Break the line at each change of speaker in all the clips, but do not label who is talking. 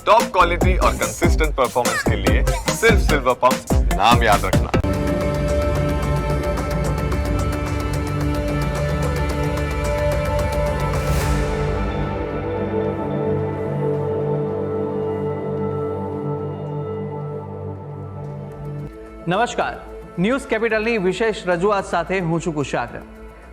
Top quality और consistent performance के लिए सिर्फ सिल्वर पंप नाम याद रखना।
નમસ્કાર, ન્યૂઝ કેપિટલની વિશેષ રજૂઆત સાથે હું છું કુશાગ્ર।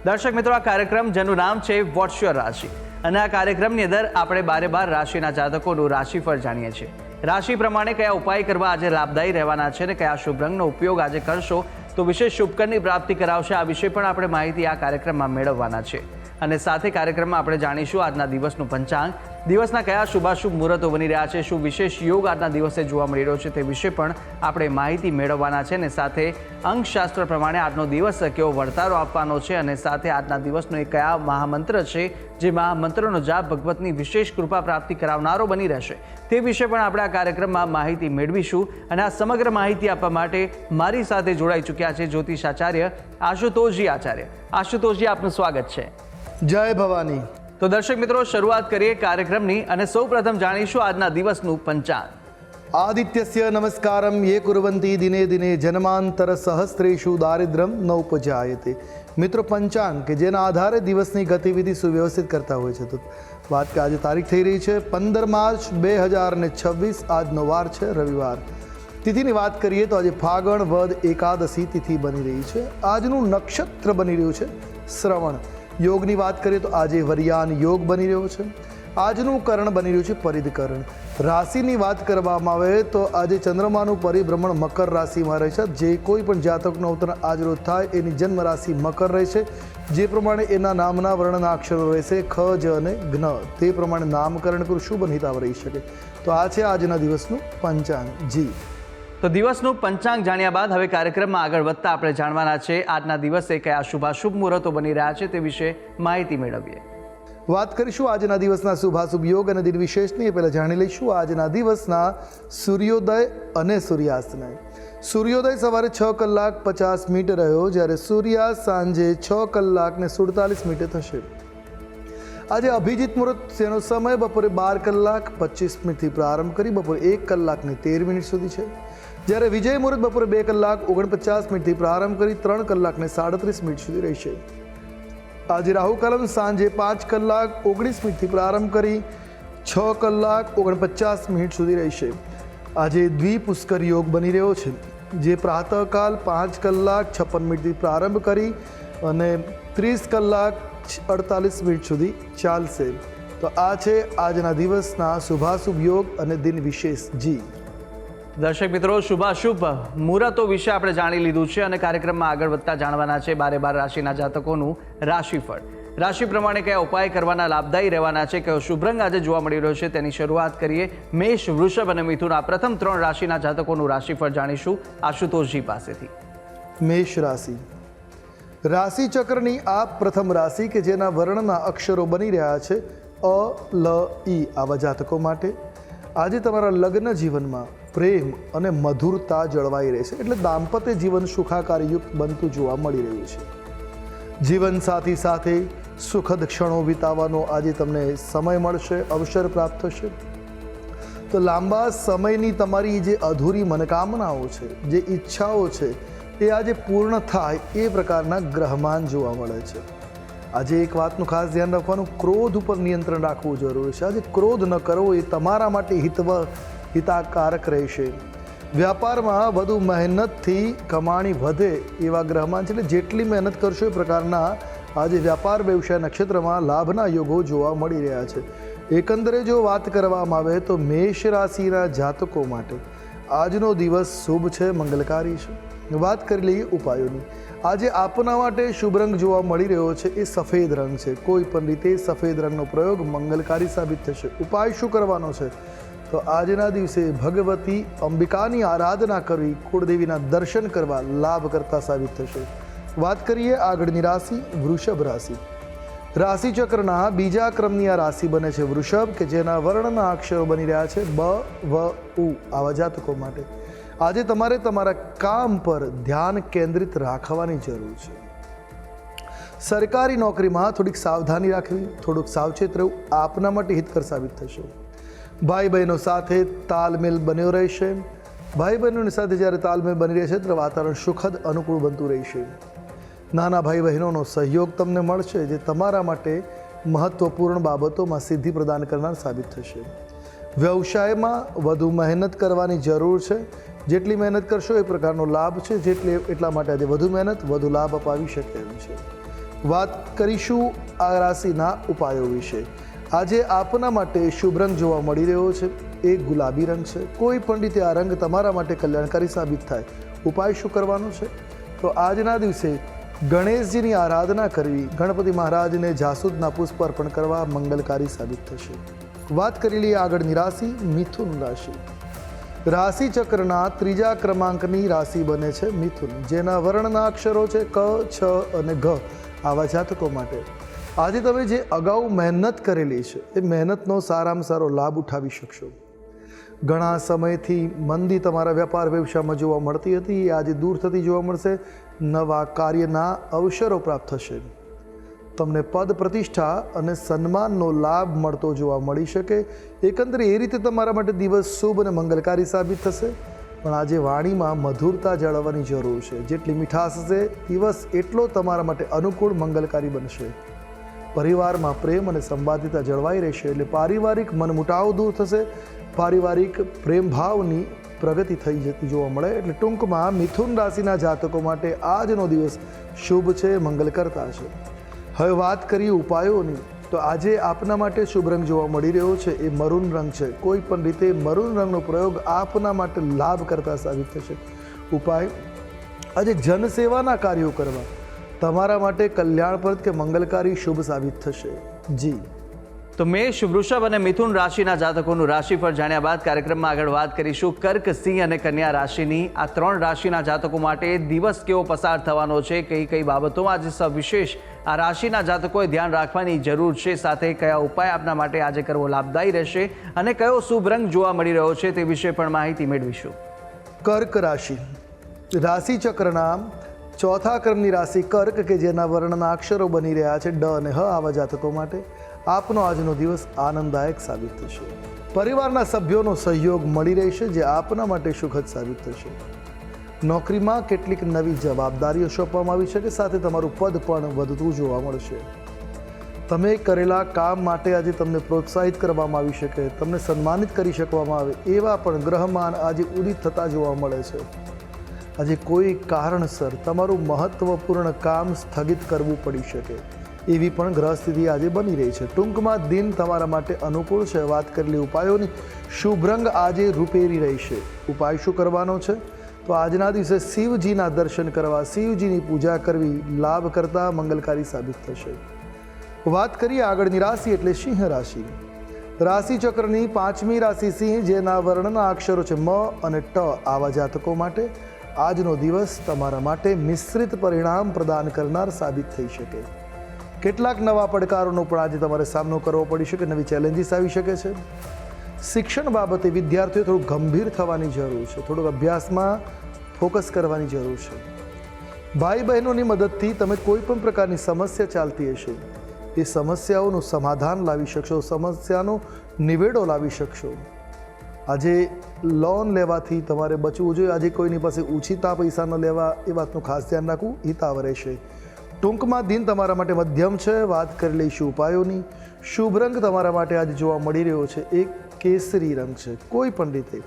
દર્શક મિત્રો, આ કાર્યક્રમ જેનું નામ છે વોટ્સ યોર રાશિ, અને આ કાર્યક્રમની અંદર આપણે 12 રાશિના જાતકોનું રાશિફળ જાણીએ છીએ। રાશિ પ્રમાણે કયા ઉપાય કરવા આજે લાભદાયી રહેવાના છે અને કયા શુભ રંગનો ઉપયોગ આજે કરશો તો વિશેષ શુભકરની પ્રાપ્તિ કરાવશે, આ વિશે પણ આપણે માહિતી આ કાર્યક્રમમાં મેળવવાના છે। અને સાથે કાર્યક્રમમાં આપણે જાણીશું આજના દિવસનું પંચાંગ, દિવસના કયા શુભાશુભ મુહૂર્તો બની રહ્યા છે, શું વિશેષ યોગ આજના દિવસે જોવા મળી રહ્યો છે તે વિશે પણ આપણે માહિતી મેળવવાના છે। અને સાથે અંકશાસ્ત્ર પ્રમાણે આજનો દિવસ કેવો વર્તારો આપવાનો છે અને સાથે આજના દિવસનો એ કયા મહામંત્ર છે જે મહામંત્રનો જાપ ભગવતની વિશેષ કૃપા પ્રાપ્તિ કરાવનારો બની રહેશે તે વિશે પણ આપણે આ કાર્યક્રમમાં માહિતી મેળવીશું। અને આ સમગ્ર માહિતી આપવા માટે મારી સાથે જોડાઈ ચૂક્યા છે જ્યોતિષાચાર્ય આશુતોષજી આચાર્ય। આશુતોષજી, આપનું સ્વાગત છે।
જય ભવાની।
તો દર્શક મિત્રો, શરૂઆત કરીએ કાર્યક્રમની અને સૌપ્રથમ જાણીશું આજના દિવસનું પંચાંગ।
આદિત્યસ્ય નમસ્કારમ યે કુર્વંતિ દિને દિને જન્માંતર સહસ્ત્રેષુ દારિદ્ર્યમ ન ઉપજાયતે। મિત્રો, પંચાંગ કે જેના આધારે દિવસની ગતિવિધિ સુવ્યવસ્થિત કરતા હોય છે, તો વાત કે આજે તારીખ થઈ રહી છે 15 માર્ચ 2026, આજનો વાર છે રવિવાર। તિથિની વાત કરીએ તો આજે ફાગણ વદ એકાદશી તિથિ બની રહી છે। આજનું નક્ષત્ર બની રહ્યું છે શ્રવણ। યોગની વાત કરીએ તો આજે વરિયાન યોગ બની રહ્યો છે। આજનું કરણ બની રહ્યું છે પરિધકરણ। રાશિની વાત કરવામાં આવે તો આજે ચંદ્રમાનું પરિભ્રમણ મકર રાશિમાં રહે છે। જે કોઈ પણ જાતકનો અવતરણ આજ રોજ થાય એની જન્મ રાશિ મકર રહેશે, જે પ્રમાણે એના નામના વર્ણના અક્ષરો રહેશે ખ, જ અને જ્ઞ, તે પ્રમાણે નામકરણ કરું શુભ અને હિતાવ રહી શકે। તો આ છે આજના દિવસનું પંચાંગ। જી,
તો દિવસનું પંચાંગ જાણ્યા બાદ હવે કાર્યક્રમમાં આગળ વધતા આપણે જાણવાના છે આજના દિવસે કયા શુભાશુભ મુહૂર્તો બની રહ્યા છે તે વિશે માહિતી મેળવીએ।
વાત કરીશું આજના દિવસના શુભાશુભ યોગ અને દિન વિશેષની। એ પહેલાં જાણી લઈશું આજના દિવસના સૂર્યોદય અને સૂર્યાસ્તને। સૂર્યોદય સવારે 6:50 રહ્યો, જ્યારે સૂર્યાસ્ત સાંજે 6:47 થશે। આજે અભિજીત મુહૂર્ત તેનો સમય બપોરે 12:25 થી પ્રારંભ કરી બપોરે 1:13 સુધી છે, જ્યારે વિજય મુહૂર્ત બપોરે 2:49 થી પ્રારંભ કરી 3:37 સુધી રહેશે। આજે રાહુકાલમ સાંજે 5:19 થી પ્રારંભ કરી 6:49 સુધી રહેશે। આજે દ્વિપુષ્કર યોગ બની રહ્યો છે, જે પ્રાતઃકાલ 5:56 થી પ્રારંભ કરી અને 30:48 સુધી ચાલશે। તો આ છે આજના દિવસના શુભાશુભ યોગ અને દિન વિશેષ। જી
દર્શક મિત્રો, શુભાશુભ મુહૂર્તો વિશે આપણે જાણી લીધું છે અને કાર્યક્રમમાં આગળ વધતા જાણવાના છે 12 રાશિના જાતકોનું રાશિફળ। રાશિ પ્રમાણે કયા ઉપાય કરવાના લાભદાયી રહેવાના છે, કયો શુભ રંગ આજે જોવા મળી રહ્યો છે તેની શરૂઆત કરીએ। મેષ, વૃષભ અને મિથુન આ પ્રથમ 3 રાશિના જાતકોનું રાશિફળ જાણીશું આશુતોષજી પાસેથી।
મેષ રાશિ, રાશિ ચક્રની આ પ્રથમ રાશિ કે જેના વર્ણના અક્ષરો બની રહ્યા છે અ, લ, ઈ, આવા જાતકો માટે આજે તમારા લગ્ન જીવનમાં પ્રેમ અને મધુરતા જળવાઈ રહેશે, એટલે દાંપત્ય જીવન સુખાકારીયુક્ત બનતું જોવા મળી રહ્યું છે। જીવનસાથી સાથે સુખદ ક્ષણો વિતાવવાનો આજે તમને સમય મળશે, અવસર પ્રાપ્ત થશે। તો લાંબા સમયની તમારી જે અધૂરી મનોકામનાઓ છે, જે ઈચ્છાઓ છે, એ આજે પૂર્ણ થાય એ પ્રકારના ગ્રહમાન જોવા મળે છે। આજે એક વાતનું ખાસ ધ્યાન રાખવાનું, ક્રોધ ઉપર નિયંત્રણ રાખવું જરૂરી છે। આજે ક્રોધ ન કરવો એ તમારા માટે હિતાકારક રહેશે। વ્યાપારમાં વધુ મહેનતથી કમાણી વધે એવા ગ્રહમાન છે, એટલે જેટલી મહેનત કરશો એ પ્રકારના આજે વ્યાપાર વ્યવસાય નક્ષત્રમાં લાભના યોગો જોવા મળી રહ્યા છે। એકંદરે જો વાત કરવામાં આવે તો મેષ રાશિના જાતકો માટે આજનો દિવસ શુભ છે, મંગલકારી છે। વાત કરી લઈએ ઉપાયોની। આજે આપના માટે શુભ રંગ જોવા મળી રહ્યો છે એ સફેદ રંગ છે। કોઈ પણ રીતે સફેદ રંગનો પ્રયોગ મંગલકારી સાબિત થશે। ઉપાય શું કરવાનો છે તો આજના દિવસે ભગવતી અંબિકાની આરાધના કરવી, કુળદેવીના દર્શન કરવા લાભ કરતા સાબિત થશે। વાત કરીએ આગળની રાશિ વૃષભ રાશિ। રાશિ ચક્રના બીજા ક્રમની આ રાશિ બને છે વૃષભ, કે જેના વર્ણના અક્ષરો બની રહ્યા છે બ, વ, ઉ, આવા જાતકો માટે આજે તમારે તમારા કામ પર ધ્યાન કેન્દ્રિત રાખવાની જરૂર છે। સરકારી નોકરીમાં થોડીક સાવધાની રાખવી, થોડુંક સાવચેત રહેવું આપના માટે હિતકર સાબિત થશે। ભાઈ બહેનો સાથે તાલમેલ બન્યો રહેશે. ભાઈ બહેનોની સાથે જ્યારે તાલમેલ બની રહેશે ત્યારે વાતાવરણ સુખદ અનુકૂળ બનતું રહેશે. નાના ભાઈ બહેનોનો સહયોગ તમને મળશે, જે તમારા માટે મહત્વપૂર્ણ બાબતોમાં સિદ્ધિ પ્રદાન કરનાર સાબિત થશે. વ્યવસાયમાં વધુ મહેનત કરવાની જરૂર છે. જેટલી મહેનત કરશો એ પ્રકારનો લાભ છે, એટલા માટે આજે વધુ મહેનત વધુ લાભ અપાવી શકે એમ છે. વાત કરીશું આ રાશિના ઉપાયો વિશે. આજે આપના માટે શુભ રંગ જોવા મળી રહ્યો છે, એ ગુલાબી રંગ છે. કોઈ પણ રીતે આ રંગ તમારા માટે કલ્યાણકારી સાબિત થાય. ઉપાય શું કરવાનો છે? તો આજના દિવસે ગણેશજીની આરાધના કરવી, ગણપતિ મહારાજને જાસૂદના પુષ્પ અર્પણ કરવા મંગલકારી સાબિત થશે. વાત કરી લઈએ આગળની રાશિ, મિથુન રાશિ. રાશિ ચક્રના ત્રીજા ક્રમાંકની રાશિ બને છે મિથુન, જેના વર્ણના અક્ષરો છે ક, છ અને ઘ. આવા જાતકો માટે આજે તમે જે અગાઉ મહેનત કરેલી છે એ મહેનતનો સારામાં સારો લાભ ઉઠાવી શકશો. ઘણા સમયથી મંદી તમારા વેપાર વ્યવસાયમાં જોવા મળતી હતી, એ આજે દૂર થતી જોવા મળશે. નવા કાર્યના અવસરો પ્રાપ્ત થશે. તમને પદ પ્રતિષ્ઠા અને સન્માનનો લાભ મળતો જોવા મળી શકે. એકંદરે એ રીતે તમારા માટે દિવસ શુભ અને મંગલકારી સાબિત થશે. પણ આજે વાણીમાં મધુરતા જાળવવાની જરૂર છે. જેટલી મીઠાશ હશે દિવસ એટલો તમારા માટે અનુકૂળ મંગલકારી બનશે. પરિવારમાં પ્રેમ અને સંવાદિતા જળવાઈ રહેશે, એટલે પારિવારિક મનમુટાવ દૂર થશે. પારિવારિક પ્રેમ ભાવની પ્રગતિ થઈ જતી જોવા મળે. એટલે ટૂંકમાં મિથુન રાશિના જાતકો માટે આજનો દિવસ શુભ છે, મંગલકર્તા છે. હવે વાત કરીએ ઉપાયોની, તો આજે આપના માટે શુભ રંગ જોવા મળી રહ્યો છે, એ મરૂન રંગ છે. કોઈ પણ રીતે મરૂન રંગનો પ્રયોગ આપના માટે લાભ કરતા સાબિત થશે. ઉપાય, આજે જનસેવાના કાર્યો કરવા તમારા માટે કલ્યાણપ્રદ કે મંગલકારી શુભ સાબિત થશે. જી
તો મેષ, વૃષભ અને મિથુન રાશિના જાતકોનું રાશિફળ જાણ્યા બાદ કાર્યક્રમમાં આગળ વાત કરીશું કર્ક, સિંહ અને કન્યા રાશિની. આ 3 રાશિના જાતકો માટે દિવસ કેવો પસાર થવાનો છે, કઈ કઈ બાબતોમાં આજે સવિશેષ આ રાશિના જાતકોએ ધ્યાન રાખવાની જરૂર છે, સાથે કયા ઉપાય આપના માટે આજે કરવો લાભદાયી રહેશે અને કયો શુભ રંગ જોવા મળી રહ્યો છે તે વિશે પણ માહિતી મેળવીશું.
કર્ક રાશિ, રાશિ ચક્રના ચોથા ક્રમની રાશિ કર્ક, કે જેના વર્ણના અક્ષરો બની રહ્યા છે ડ અને હ. આવા જાતકો માટે આપનો આજનો દિવસ આનંદદાયક સાબિત થશે. પરિવારના સભ્યોનો સહયોગ મળી રહેશે, જે આપના માટે સુખદ સાબિત થશે. નોકરીમાં કેટલીક નવી જવાબદારીઓ સોંપવામાં આવી શકે, સાથે તમારું પદ પણ વધતું જોવા મળશે. તમે કરેલા કામ માટે આજે તમને પ્રોત્સાહિત કરવામાં આવી શકે, તમને સન્માનિત કરી શકવામાં આવે, એવા પણ ગ્રહમાન આજે ઉદિત થતા જોવા મળે છે. આજે કોઈ કારણસર તમારું મહત્વપૂર્ણ કામ સ્થગિત કરવું પડી શકે, એવી પણ ગ્રહ સ્થિતિ આજે બની રહી છે. ટૂંકમાં દિન તમારા માટે અનુકૂળ છે. વાત કરેલી ઉપાયોની, શુભ રંગ આજે રૂપેરી રહેશે. ઉપાય શું કરવાનો છે? તો આજના દિવસે શિવજીના દર્શન કરવા, શિવજીની પૂજા કરવી લાભ કરતા મંગલકારી સાબિત થશે. વાત કરીએ આગળની રાશિ એટલે સિંહ રાશિ. રાશિ ચક્રની 5મી રાશિ સિંહ, જેના વર્ણના અક્ષરો છે મ અને ટ. આવા જાતકો માટે આજનો દિવસ તમારા માટે મિશ્રિત પરિણામ પ્રદાન કરનાર સાબિત થઈ શકે. કેટલાક નવા પડકારોનો પણ આજે તમારે સામનો કરવો પડી શકે, નવી ચેલેન્જીસ આવી શકે છે. શિક્ષણ બાબતે વિદ્યાર્થીઓ થોડું ગંભીર થવાની જરૂર છે, થોડુંક અભ્યાસમાં ફોકસ કરવાની જરૂર છે. ભાઈ બહેનોની મદદથી તમે કોઈ પણ પ્રકારની સમસ્યા ચાલતી હશે એ સમસ્યાઓનું સમાધાન લાવી શકશો, સમસ્યાનો નિવેડો લાવી શકશો. આજે લોન લેવાથી તમારે બચવું જોઈએ. આજે કોઈની પાસે ઉછીતા પૈસા ન લેવા, એ વાતનું ખાસ ધ્યાન રાખવું હિતાવ રહેશે. ટૂંકમાં દિન તમારા માટે મધ્યમ છે. વાત કરી લઈશું ઉપાયોની. શુભ રંગ તમારા માટે આજે જોવા મળી રહ્યો છે એ કેસરી રંગ છે. કોઈ પણ રીતે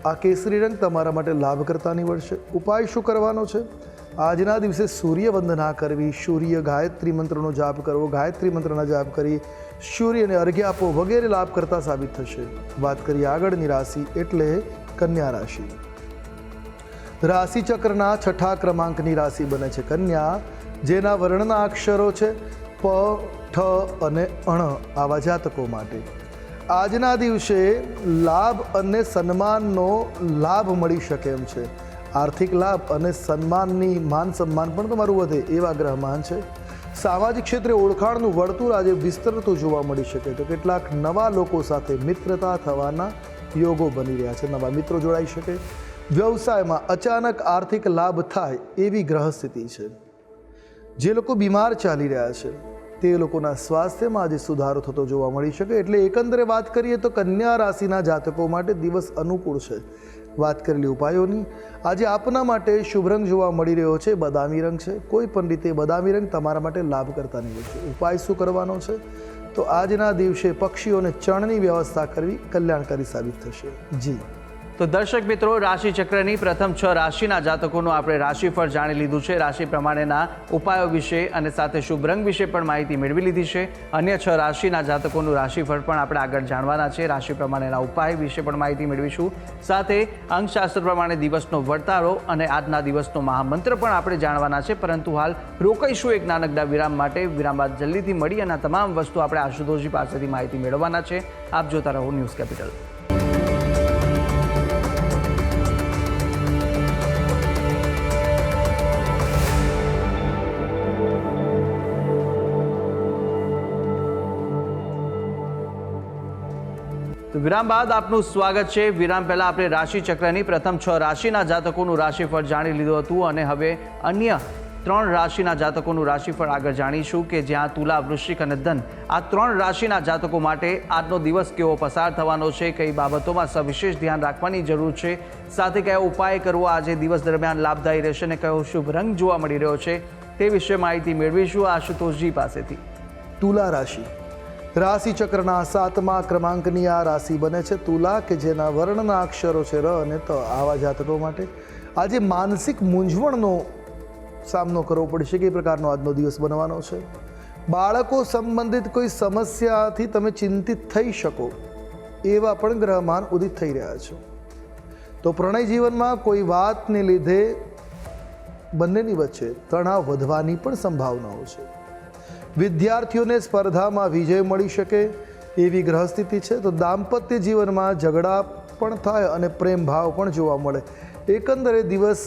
આ કેસરી રંગ તમારા માટે લાભ કરતા નીવડશે. ઉપાય શું કરવાનો છે? આજના દિવસે સૂર્ય વંદના કરવી, સૂર્ય ગાયત્રી મંત્રનો જાપ કરવો, ગાયત્રી મંત્રના જાપ કરી સૂર્યને અર્ઘ્ય આપવો વગેરે લાભ કરતા સાબિત થશે. વાત કરીએ આગળની રાશિ એટલે કન્યા રાશિ. રાશિ ચક્રના 6થા ક્રમાંકની રાશિ બને છે કન્યા, જેના વર્ણના અક્ષરો છે પ, ઠ અને અણ. આવા જાતકો માટે આજના દિવસે લાભ અને સન્માનનો લાભ મળી શકે એમ છે. આર્થિક લાભ અને સન્માનની માન સન્માન પણ તમારું વધે એવા ગ્રહમાન છે. સામાજિક ક્ષેત્રે ઓળખાણનું વર્તુળ આજે વિસ્તરતું જોવા મળી શકે. તો કેટલાક નવા લોકો સાથે મિત્રતા થવાના યોગો બની રહ્યા છે, નવા મિત્રો જોડાઈ શકે. વ્યવસાયમાં અચાનક આર્થિક લાભ થાય એવી ગ્રહ સ્થિતિ છે. જે લોકો બીમાર ચાલી રહ્યા છે તે લોકોના સ્વાસ્થ્યમાં આજે સુધારો થતો જોવા મળી શકે. એટલે એકંદરે વાત કરીએ તો કન્યા રાશિના જાતકો માટે દિવસ અનુકૂળ છે. વાત કરેલી ઉપાયોની, આજે આપના માટે શુભ રંગ જોવા મળી રહ્યો છે બદામી રંગ છે. કોઈ પણ રીતે બદામી રંગ તમારા માટે લાભ કરતા નીવડશે. ઉપાય શું કરવાનો છે? તો આજના દિવસે પક્ષીઓને ચણની વ્યવસ્થા કરવી કલ્યાણકારી સાબિત થશે. જી
તો દર્શક મિત્રો, રાશિ ચક્રની પ્રથમ 6 રાશિના જાતકોનું આપણે રાશિફળ જાણી લીધું છે. રાશિ પ્રમાણેના ઉપાયો વિશે અને સાથે શુભ રંગ વિશે પણ માહિતી મેળવી લીધી છે. અન્ય 6 રાશિના જાતકોનું રાશિફળ પણ આપણે આગળ જાણવાના છે. રાશિ પ્રમાણેના ઉપાય વિશે પણ માહિતી મેળવીશું. સાથે અંકશાસ્ત્ર પ્રમાણે દિવસનો વર્તારો અને આજના દિવસનો મહામંત્ર પણ આપણે જાણવાના છે. પરંતુ હાલ રોકાઈશું એક નાનકડા વિરામ માટે. વિરામ બાદ જલ્દીથી મળી અને આ તમામ વસ્તુ આપણે આશુતોષજી પાસેથી માહિતી મેળવવાના છે. આપ જોતા રહો ન્યૂઝ કેપિટલ. તો વિરામ બાદ આપનું સ્વાગત છે. વિરામ પહેલા આપણે રાશિ ચક્રની પ્રથમ 6 રાશિના જાતકોનું રાશિફળ જાણી લીધું હતું અને હવે અન્ય 3 રાશિના જાતકોનું રાશિફળ આગળ જાણીશું કે જ્યાં તુલા, વૃશ્ચિક અને ધન આ 3 રાશિના જાતકો માટે આજનો દિવસ કેવો પસાર થવાનો છે, કઈ બાબતોમાં સવિશેષ ધ્યાન રાખવાની જરૂર છે, સાથે કયો ઉપાય કરવો આજે દિવસ દરમિયાન લાભદાયી રહેશે અને કયો શુભ રંગ જોવા મળી રહ્યો છે તે વિશે માહિતી મેળવીશું આશુતોષજી પાસેથી.
તુલા રાશિ રાશિ ચક્રના 7મા ક્રમાંકની આ રાશિ બને છે તુલા, કે જેના વર્ણના અક્ષરો છે ર અને ત. આવા જાતકો માટે આજે માનસિક મૂંઝવણનો સામનો કરવો પડશે કે એ પ્રકારનો આજનો દિવસ બનવાનો છે. બાળકો સંબંધિત કોઈ સમસ્યાથી તમે ચિંતિત થઈ શકો એવા પણ ગ્રહમાન ઉદિત થઈ રહ્યા છે. તો પ્રણય જીવનમાં કોઈ વાતને લીધે બંનેની વચ્ચે તણાવ વધવાની પણ સંભાવનાઓ છે. વિદ્યાર્થીઓને સ્પર્ધામાં વિજય મળી શકે એવી ગ્રહસ્થિતિ છે. તો દાંપત્ય જીવનમાં ઝઘડા પણ થાય અને પ્રેમ ભાવ પણ જોવા મળે. એકંદરે દિવસ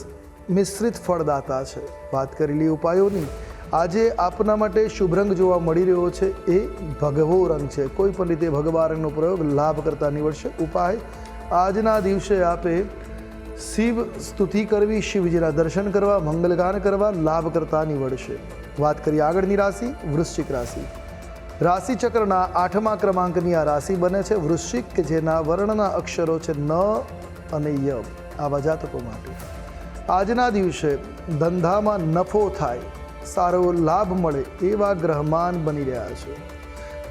મિશ્રિત ફળદાતા છે. વાત કરેલી ઉપાયોની, આજે આપના માટે શુભ રંગ જોવા મળી રહ્યો છે એ ભગવો રંગ છે. કોઈ પણ રીતે ભગવા રંગનો પ્રયોગ લાભ કરતા નીવડશે. ઉપાય, આજના દિવસે આપે શિવ સ્તુતિ કરવી, શિવજીના દર્શન કરવા, મંગલગાન કરવા લાભ કરતા નીવડશે. વાત કરીએ આગળની રાશિ વૃશ્ચિક રાશિ. રાશિ ચક્રના 8મા ક્રમાંકની આ રાશિ બને છે વૃશ્ચિક, કે જેના વર્ણના અક્ષરો છે ન અને ય. આવા જાતકો માટે આજના દિવસે ધંધામાં નફો થાય, સારો લાભ મળે એવા ગ્રહમાન બની રહ્યા છે.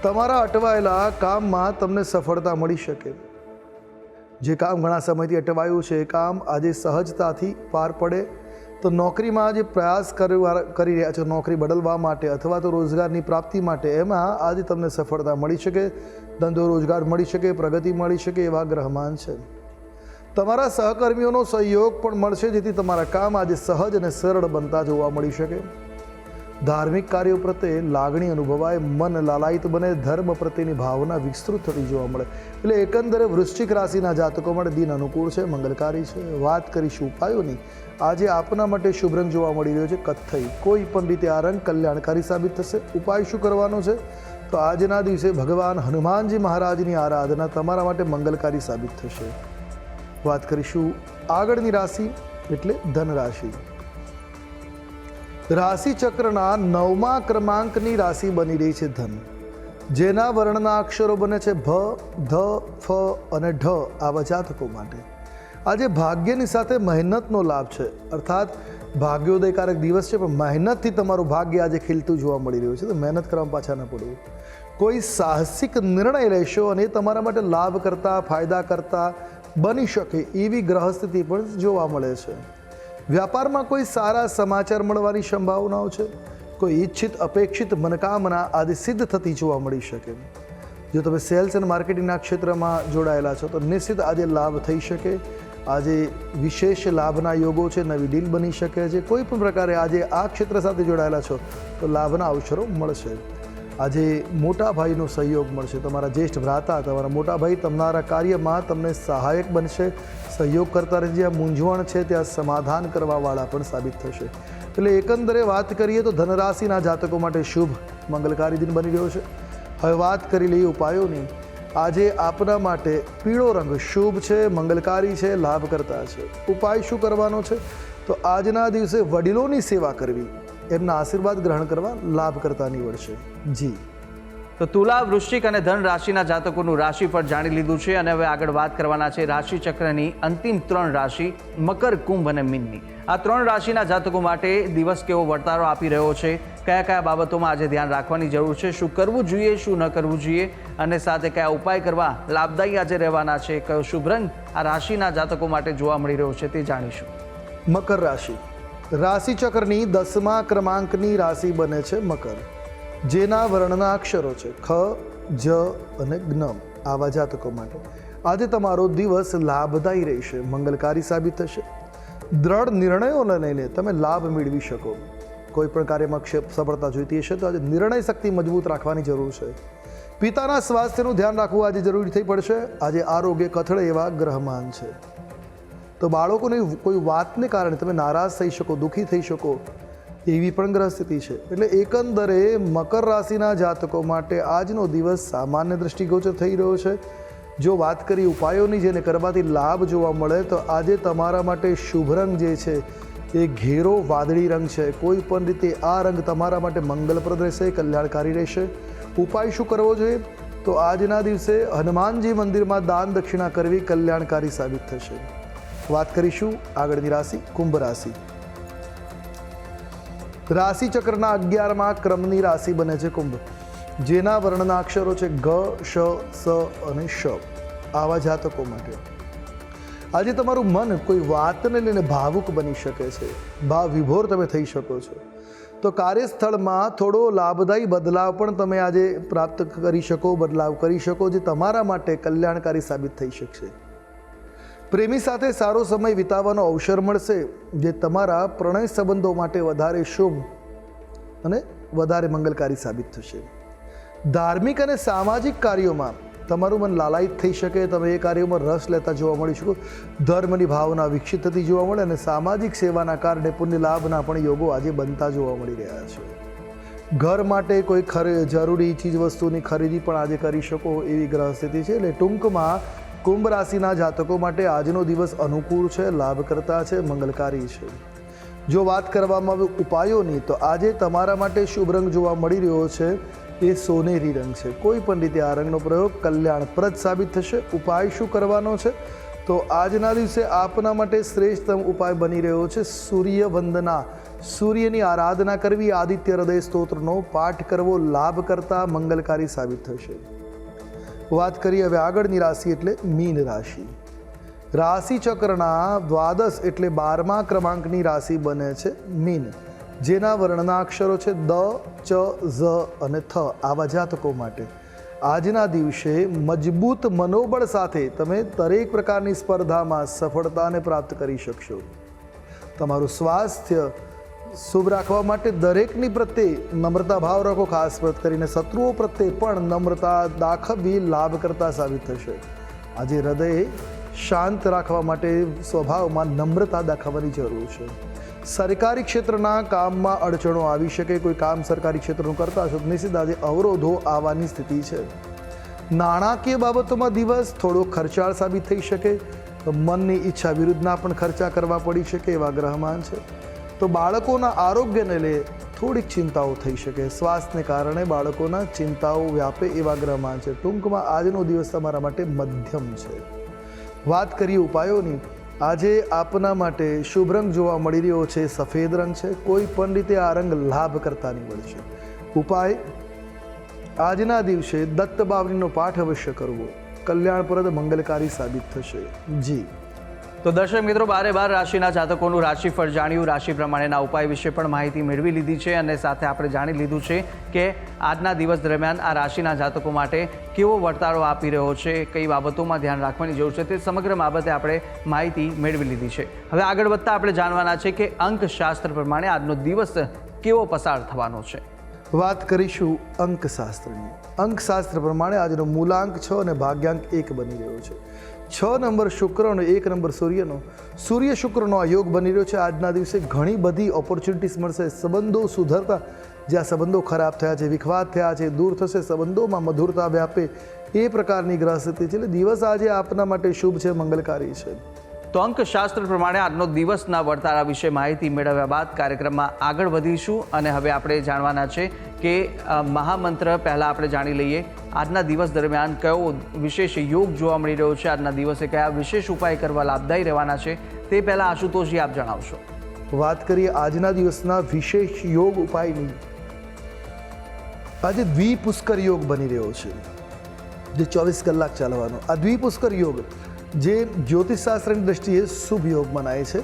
તમારા અટવાયેલા કામમાં તમને સફળતા મળી શકે. જે કામ ઘણા સમયથી અટવાયું છે એ કામ આજે સહજતાથી પાર પડે. તો નોકરીમાં જે પ્રયાસ કરી રહ્યા છો નોકરી બદલવા માટે અથવા તો રોજગારની પ્રાપ્તિ માટે, એમાં આજે તમને સફળતા મળી શકે, ધંધો રોજગાર મળી શકે, પ્રગતિ મળી શકે એવા ગ્રહમાન છે. તમારા સહકર્મીઓનો સહયોગ પણ મળશે, જેથી તમારા કામ આજે સહજ અને સરળ બનતા જોવા મળી શકે. ધાર્મિક કાર્યો પ્રત્યે લાગણી અનુભવાય, મન લાલાયિત બને, ધર્મ પ્રત્યેની ભાવના વિસ્તૃત થતી જોવા મળે. એટલે એકંદરે વૃશ્ચિક રાશિના જાતકો માટે દિન અનુકૂળ છે, મંગલકારી છે. વાત કરીશું ઉપાયોની, આજે આપના માટે શુભ રંગ જોવા મળી રહ્યો છે કથ્થઈ. કોઈ પણ રીતે આ રંગ કલ્યાણકારી સાબિત થશે. ઉપાય શું કરવાનો છે? તો આજના દિવસે ભગવાન હનુમાનજી મહારાજની આરાધના તમારા માટે મંગલકારી સાબિત થશે. વાત કરીશું આગળની રાશિ એટલે ધન રાશિ. રાશિ ચક્રના 9મા ક્રમાંકની રાશિ બની રહી છે ધન, જેના વર્ણના અક્ષરો બને છે ભ, ધ, ફ અને ઢ. આવા જાતકો માટે આજે ભાગ્યની સાથે મહેનતનો લાભ છે. અર્થાત ભાગ્યોદયકારક દિવસ છે, પણ મહેનતથી તમારું ભાગ્ય આજે ખીલતું જોવા મળી રહ્યું છે. તો મહેનત કરવામાં પાછા ન પડવું. કોઈ સાહસિક નિર્ણય લેશો અને એ તમારા માટે લાભ કરતા, ફાયદા કરતા બની શકે એવી ગ્રહસ્થિતિ પણ જોવા મળે છે. વ્યાપારમાં કોઈ સારા સમાચાર મળવાની સંભાવનાઓ છે. કોઈ ઈચ્છિત અપેક્ષિત મનોકામના આજે સિદ્ધ થતી જોવા મળી શકે. જો તમે સેલ્સ અને માર્કેટિંગના ક્ષેત્રમાં જોડાયેલા છો તો નિશ્ચિત આજે લાભ થઈ શકે. આજે વિશેષ લાભના યોગો છે, નવી ડીલ બની શકે છે. કોઈ પણ પ્રકારે આજે આ ક્ષેત્ર સાથે જોડાયેલા છો તો લાભના અવસરો મળશે. આજે મોટા ભાઈનો સહયોગ મળશે. તમારા જ્યેષ્ઠ ભ્રાતા, તમારા મોટા ભાઈ તમારા કાર્યમાં તમને સહાયક બનશે, સહયોગ કરતા રહેશે. જ્યાં મૂંઝવણ છે ત્યાં સમાધાન કરવાવાળા પણ સાબિત થશે. એટલે એકંદરે વાત કરીએ તો ધનરાશિના જાતકો માટે શુભ મંગલકારી દિન બની રહ્યો છે. હવે વાત કરી લઈએ ઉપાયોની. આજે આપના માટે પીળો રંગ શુભ છે, મંગલકારી છે, લાભ કરતા છે. ઉપાય શું કરવાનો છે? તો આજના દિવસે વડીલોની સેવા કરવી એમના આશીર્વાદ ગ્રહણ કરવા લાભકર્તા નીવડશે. જી.
તો તુલા, વૃશ્ચિક અને ધન રાશિના જાતકોનું રાશિફળ જાણી લીધું છે અને હવે આગળ વાત કરવાના છે રાશિચક્રની અંતિમ 3 રાશિ મકર, કુંભ અને મીનની. આ 3 રાશિના જાતકો માટે દિવસ કેવો વર્તારો આપી રહ્યો છે, કયા કયા બાબતોમાં આજે ધ્યાન રાખવાની જરૂર છે, શું કરવું જોઈએ, શું ન કરવું જોઈએ અને સાથે કયા ઉપાય કરવા લાભદાયી આજે રહેવાના છે, કયો શુભ રંગ આ રાશિના જાતકો માટે જોવા મળી રહ્યો છે તે જાણીશું.
મકર રાશિ રાશિચક્રની 10મા ક્રમાંકની રાશિ બને છે મકર, જેના વર્ણના અક્ષરો છે ખ, જ અને જ્ઞ. આવા જાતકો માટે આજે તમારો દિવસ લાભદાયી રહેશે, મંગલકારી સાબિત થશે. દ્રઢ નિર્ણયોને લઈને તમે લાભ મેળવી શકો. કોઈ પણ કાર્યમાં સફળતા જોઈતી હશે તો આજે નિર્ણય શક્તિ મજબૂત રાખવાની જરૂર છે. પિતાના સ્વાસ્થ્યનું ધ્યાન રાખવું આજે જરૂરી થઈ પડશે. આજે આરોગ્ય કથળે એવા ગ્રહમાન છે, તો બાળકોની કોઈ વાતને કારણે તમે નારાજ થઈ શકો, દુઃખી થઈ શકો એવી પણ ગ્રહ સ્થિતિ છે. એટલે એકંદરે મકર રાશિના જાતકો માટે આજનો દિવસ સામાન્ય દ્રષ્ટિગોચર થઈ રહ્યો છે. જો વાત કરી ઉપાયોની જેને કરવાથી લાભ જોવા મળે તો આજે તમારા માટે શુભ રંગ જે છે એ ઘેરો વાદળી રંગ છે. કોઈ પણ રીતે આ રંગ તમારા માટે મંગલપ્રદ રહેશે, કલ્યાણકારી રહેશે. ઉપાય શું કરવો જોઈએ? તો આજના દિવસે હનુમાનજી મંદિરમાં દાન દક્ષિણા કરવી કલ્યાણકારી સાબિત થશે. વાત કરીશું આગળની રાશિ કુંભ રાશિ. રાશિચક્રના 11મા ક્રમની રાશિ બને છે કુંભ, જેના વર્ણના અક્ષરો છે ગ, શ, સ અને શ. આવા જાતકો માટે આજે તમારું મન કોઈ વાતને લઈને ભાવુક બની શકે છે, ભાવ વિભોર તમે થઈ શકો છો. તો કાર્યસ્થળમાં થોડો લાભદાયી બદલાવ પણ તમે આજે પ્રાપ્ત કરી શકો, બદલાવ કરી શકો, જે તમારા માટે કલ્યાણકારી સાબિત થઈ શકશે. પ્રેમી સાથે સારો સમય વિતાવવાનો અવસર મળશે, જે તમારા પ્રણય સંબંધો માટે વધારે શુભ અને વધારે મંગલકારી સાબિત થશે. ધાર્મિક અને સામાજિક કાર્યોમાં તમારું મન લાલાયિત થઈ શકે, તમે એ કાર્યોમાં રસ લેતા જોવા મળી શકો. ધર્મની ભાવના વિકસિત થતી જોવા મળે અને સામાજિક સેવાના કારણે પુણ્ય લાભના પણ યોગો આજે બનતા જોવા મળી રહ્યા છે. ઘર માટે કોઈ જરૂરી ચીજ વસ્તુની ખરીદી પણ આજે કરી શકો એવી ગ્રહ સ્થિતિ છે. એટલે ટૂંકમાં કુંભ રાશિના જાતકો માટે આજનો દિવસ અનુકૂળ છે, લાભકર્તા છે, મંગલકારી છે. જો વાત કરવામાં આવે ઉપાયોની તો આજે તમારા માટે શુભ રંગ જોવા મળી રહ્યો છે એ સોનેરી રંગ છે. કોઈ પણ રીતે આ રંગનો પ્રયોગ કલ્યાણપ્રદ સાબિત થશે. ઉપાય શું કરવાનો છે? તો આજના દિવસે આપના માટે શ્રેષ્ઠતમ ઉપાય બની રહ્યો છે સૂર્ય વંદના, સૂર્યની આરાધના કરવી, આદિત્ય હૃદય સ્તોત્રનો પાઠ કરવો લાભ કરતા મંગલકારી સાબિત થશે. વાત કરીએ હવે આગળની રાશિ એટલે મીન રાશિ. રાશિ ચક્રના 12 એટલે 12મા ક્રમાંકની રાશિ બને છે મીન, જેના વર્ણના અક્ષરો છે દ, ચ, ઝ અને થ. આવા જાતકો માટે આજના દિવસે મજબૂત મનોબળ સાથે તમે દરેક પ્રકારની સ્પર્ધામાં સફળતાને પ્રાપ્ત કરી શકશો. તમારું સ્વાસ્થ્ય શુભ રાખવા માટે દરેકની પ્રત્યે નમ્રતા ભાવ રાખો, ખાસ કરીને શત્રુઓ પ્રત્યે પણ નમ્રતા દાખવવી લાભ કરતા સાબિત થશે. આજે હૃદય શાંત રાખવા માટે સ્વભાવમાં નમ્રતા દાખવવાની જરૂર છે. સરકારી ક્ષેત્રના કામમાં અડચણો આવી શકે, કોઈ કામ સરકારી ક્ષેત્રનું કરતા છો નિશ્ચિત આજે અવરોધો આવવાની સ્થિતિ છે. નાણાકીય બાબતોમાં દિવસ થોડો ખર્ચાળ સાબિત થઈ શકે, મનની ઈચ્છા વિરુદ્ધના પણ ખર્ચા કરવા પડી શકે એવા ગ્રહમાન છે. તો બાળકોના આરોગ્યને લઈ થોડીક ચિંતાઓ થઈ શકે, સ્વાસ્થ્યને કારણે બાળકોના ચિંતાઓ વ્યાપે એવા ગ્રહમાન છે. ટૂંકમાં આજનો દિવસ તમારા માટે મધ્યમ છે. વાત કરીએ ઉપાયોની. આજે આપના માટે શુભ રંગ જોવા મળી રહ્યો છે સફેદ રંગ છે. કોઈ પણ રીતે આ રંગ લાભ કરતા નીવડશે. ઉપાય આજના દિવસે દત્ત બાવરીનો પાઠ અવશ્ય કરવો, કલ્યાણપ્રદ મંગલકારી સાબિત થશે. જી.
તો દર્શક મિત્રો, 12 રાશિના જાતકોનું રાશિફળ જાણ્યું, રાશિ પ્રમાણેના ઉપાય વિશે પણ માહિતી મેળવી લીધી છે અને સાથે આપણે જાણી લીધું છે કે આજના દિવસ દરમિયાન આ રાશિના જાતકો માટે કેવો વર્તારો આપી રહ્યો છે, કઈ બાબતોમાં ધ્યાન રાખવાની જરૂર છે, તે સમગ્ર બાબતે આપણે માહિતી મેળવી લીધી છે. હવે આગળ વધતા આપણે જાણવાના છે કે અંકશાસ્ત્ર પ્રમાણે આજનો દિવસ કેવો પસાર થવાનો છે.
વાત કરીશું અંકશાસ્ત્રની. અંકશાસ્ત્ર પ્રમાણે આજનો મૂલાંક 6 અને ભાગ્યાંક 1 બની રહ્યો છે. 6 નંબર શુક્રનો, 1 નંબર સૂર્યનો. સૂર્ય શુક્રનો આ યોગ બની રહ્યો છે. આજના દિવસે ઘણી બધી ઓપોર્ચ્યુનિટીઝ મળશે. સંબંધો સુધરતા, જ્યાં સંબંધો ખરાબ થયા છે, વિખવાદ થયા છે, દૂર થશે. સંબંધોમાં મધુરતા વ્યાપે એ પ્રકારની ગ્રહ સ્થિતિ છે. એટલે દિવસ આજે આપના માટે શુભ છે, મંગલકારી છે.
તો અંકશાસ્ત્ર પ્રમાણે આજનો દિવસના વર્તારા વિશે માહિતી મેળવ્યા બાદ કાર્યક્રમમાં આગળ વધીશું અને હવે આપણે જાણવાના છે કે મહામંત્ર પહેલાં આપણે જાણી લઈએ આજના દિવસ દરમિયાન કયો વિશેષ યોગ જોવા મળી રહ્યો છે, આજના દિવસે કયા વિશેષ ઉપાય કરવા લાભદાયી રહેવાના છે તે પહેલાં આશુતોષજી આપ જણાવશો.
વાત કરીએ આજના દિવસના વિશેષ યોગ ઉપાયની. આજે દ્વિપુષ્કર યોગ બની રહ્યો છે જે 24 કલાક ચાલવાનો. આ દ્વિપુષ્કર યોગ જે જ્યોતિષશાસ્ત્રની દ્રષ્ટિએ શુભ યોગ મનાય છે.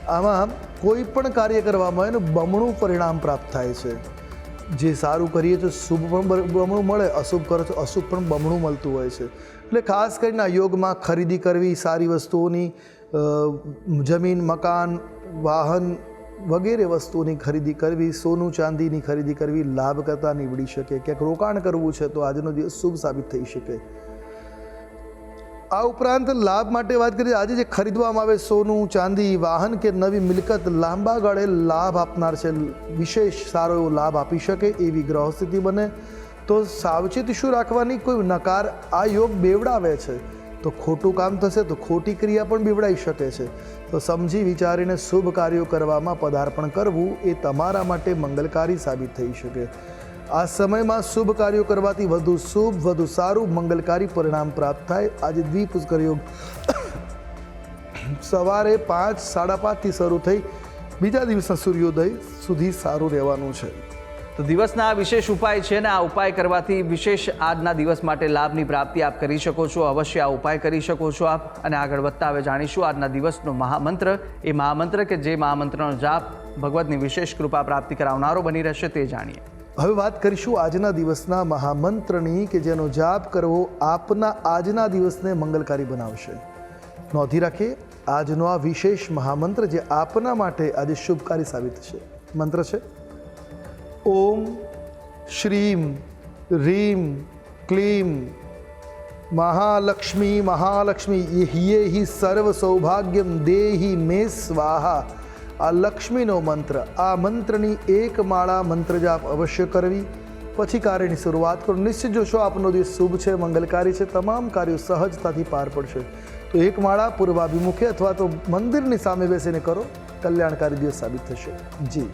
આમાં કોઈ પણ કાર્ય કરવામાં એનું બમણું પરિણામ પ્રાપ્ત થાય છે. જે સારું કરીએ તો શુભ પણ બમણું મળે, અશુભ કરો તો અશુભ પણ બમણું મળતું હોય છે. એટલે ખાસ કરીને આ યોગમાં ખરીદી કરવી, સારી વસ્તુઓની જમીન, મકાન, વાહન વગેરે વસ્તુઓની ખરીદી કરવી, સોનું ચાંદીની ખરીદી કરવી લાભ કરતાં નીવડી શકે. ક્યાંક રોકાણ કરવું છે તો આજનો દિવસ શુભ સાબિત થઈ શકે. આ ઉપરાંત લાભ માટે વાત કરીએ, આજે જે ખરીદવામાં આવે સોનું, ચાંદી, વાહન કે નવી મિલકત લાંબા ગાળે લાભ આપનાર છે. વિશેષ સારો એવો લાભ આપી શકે એવી ગ્રહ સ્થિતિ બને. તો સાવચેતી શું રાખવાની? કોઈ નકાર આ યોગ બેવડાવે છે તો ખોટું કામ થશે, તો ખોટી ક્રિયા પણ બેવડાઈ શકે છે. તો સમજી વિચારીને શુભ કાર્યો કરવામાં પદાર્પણ કરવું એ તમારા માટે મંગલકારી સાબિત થઈ શકે. આ સમયમાં શુભ કાર્યો કરવાથી વધુ શુભ, વધુ સારું, મંગલકારી પરિણામ પ્રાપ્ત થાય. આજે દ્વિપુષ્કર યોગ સવારે 5, 5:30થી શરૂ થઈ બીજા દિવસના સૂર્યોદય સુધી સારું રહેવાનું છે.
તો દિવસના આ વિશેષ ઉપાય છે ને આ ઉપાય કરવાથી વિશેષ આજના દિવસ માટે લાભની પ્રાપ્તિ આપ કરી શકો છો. અવશ્ય આ ઉપાય કરી શકો છો આપ. અને આગળ વધતા હવે જાણીશું આજના દિવસનો મહામંત્ર. એ મહામંત્ર કે જે મહામંત્રનો જાપ ભગવતની વિશેષ કૃપા પ્રાપ્તિ કરાવનારો બની રહેશે તે જાણીએ.
હવે વાત કરીશું આજના દિવસના મહામંત્રની કે જેનો જાપ કરવો આપના આજના દિવસને મંગલકારી બનાવશે. નોંધી રાખીએ આજનો આ વિશેષ મહામંત્ર જે આપના માટે આજે શુભકારી સાબિત થશે. મંત્ર છે ઓમ શ્રીમ રીમ ક્લીમ મહાલક્ષ્મી મહાલક્ષ્મી હિ સર્વ સૌભાગ્યમ દેહી મે સ્વાહા. આ લક્ષ્મીનો મંત્ર, આ મંત્રની એક માળા મંત્ર જાપ અવશ્ય કરવી. પછી કાર્યની શરૂઆત કરો. નિશ્ચિત જોશો આપનો દિવસ શુભ છે, મંગલકારી છે, તમામ કાર્યો સહજતાથી પાર પડશે. તો એક માળા પૂર્વાભિમુખે અથવા તો મંદિરની સામે બેસીને કરો, કલ્યાણકારી દિવસ સાબિત થશે. જી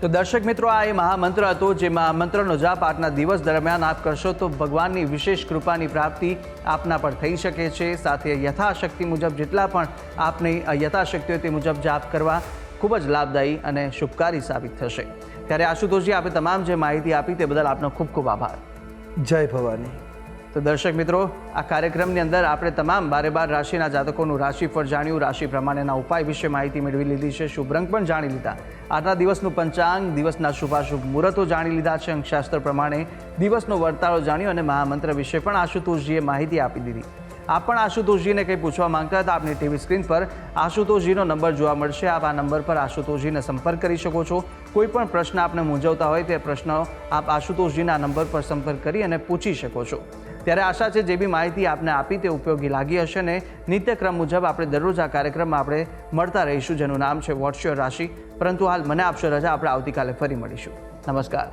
તો દર્શક મિત્રો, આ એ મહામંત્ર હતો જે મહામંત્રનો જાપ આજના દિવસ દરમિયાન આપ કરશો તો ભગવાનની વિશેષ કૃપાની પ્રાપ્તિ આપના પર થઈ શકે છે. સાથે યથાશક્તિ મુજબ જેટલા પણ આપની યથાશક્તિ હોય તે મુજબ જાપ કરવા ખૂબ જ લાભદાયી અને શુભકારી સાબિત થશે. ત્યારે આશુતોષજી આપે તમામ જે માહિતી આપી તે બદલ આપનો ખૂબ ખૂબ આભાર.
જય ભવાની.
તો દર્શક મિત્રો, આ કાર્યક્રમની અંદર આપણે તમામ 12 રાશિના જાતકોનું રાશિફળ જાણ્યું, રાશિ પ્રમાણેના ઉપાય વિશે માહિતી મેળવી લીધી છે, શુભ રંગ પણ જાણી લીધા, આજના દિવસનું પંચાંગ, દિવસના શુભાશુભ મુહૂર્તો જાણી લીધા છે, અંકશાસ્ત્ર પ્રમાણે દિવસનો વર્તારો જાણ્યો અને મહામંત્ર વિશે પણ આશુતોષજીએ માહિતી આપી દીધી. આપ પણ આશુતોષજીને કંઈ પૂછવા માંગતા હતા આપની ટીવી સ્ક્રીન પર આશુતોષજીનો નંબર જોવા મળશે. આપ આ નંબર પર આશુતોષજીને સંપર્ક કરી શકો છો. કોઈ પણ પ્રશ્ન આપને મૂંઝવતા હોય તે પ્રશ્નો આપ આશુતોષજીના નંબર પર સંપર્ક કરી અને પૂછી શકો છો. ત્યારે આશા છે જે બી માહિતી આપને આપી તે ઉપયોગી લાગી હશે ને નિત્યક્રમ મુજબ આપણે દરરોજ આ કાર્યક્રમમાં આપણે મળતા રહીશું જેનું નામ છે વોટ્સ યોર રાશિ. પરંતુ હાલ મને આપશો રજા, આપણે આવતીકાલે ફરી મળીશું. નમસ્કાર.